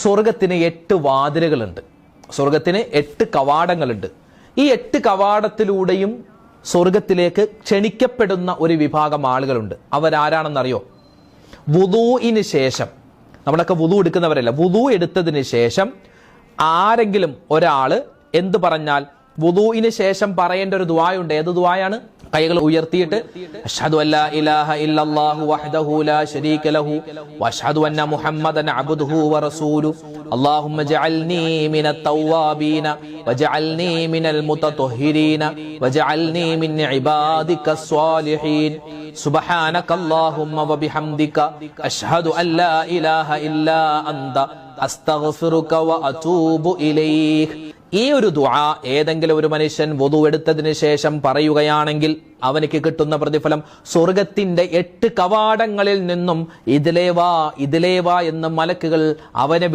സ്വർഗത്തിന് 8 വാതിലുകളുണ്ട്. സ്വർഗത്തിന് 8 കവാടങ്ങളുണ്ട്. ഈ 8 കവാടത്തിലൂടെയും സ്വർഗത്തിലേക്ക് ക്ഷണിക്കപ്പെടുന്ന ഒരു വിഭാഗം ആളുകളുണ്ട്. അവരാരാണെന്നറിയോ? വുദൂഇന് ശേഷം, നമ്മളൊക്കെ വുദൂ എടുക്കുന്നവരല്ല, വുദൂ എടുത്തതിന് ശേഷം ആരെങ്കിലും ഒരാള് എന്ത് പറഞ്ഞാൽ വുദൂഇന് ശേഷം പറയേണ്ട ഒരു ദുആയുണ്ട്. ഏത് ദുആയാണ്? കൈകൾ ഉയർത്തിയിട്ട് അഷ്ഹദു അല്ലാ ഇലാഹ ഇല്ലല്ലാഹു വഹ്ദഹു ലാ ശരീക ലഹു വഅഷ്ഹദു അന്ന മുഹമ്മദൻ അബ്ദുഹു വറസൂലുഹു അല്ലാഹുമ്മ ജഅൽനി മിനത് തവ്വാബീന വജഅൽനി മിനൽ മുതത്വഹിരീന വജഅൽനി മിൻ ഇബാദികസ് സ്വാലിഹീൻ സുബ്ഹാനകല്ലാഹുമ്മ വബിഹംദിക അഷ്ഹദു അല്ലാ ഇലാഹ ഇല്ലാ അൻത അസ്തഗ്ഫിറുക വഅതൂബു ഇലൈക്. ഈ ഒരു ദുആ ഏതെങ്കിലും ഒരു മനുഷ്യൻ വുദു എടുത്തതിന് ശേഷം പറയുകയാണെങ്കിൽ അവനക്ക് കിട്ടുന്ന പ്രതിഫലം സ്വർഗത്തിന്റെ 8 കവാടങ്ങളിൽ നിന്നും ഇതിലേവാ എന്ന് മലക്കുകൾ അവനെ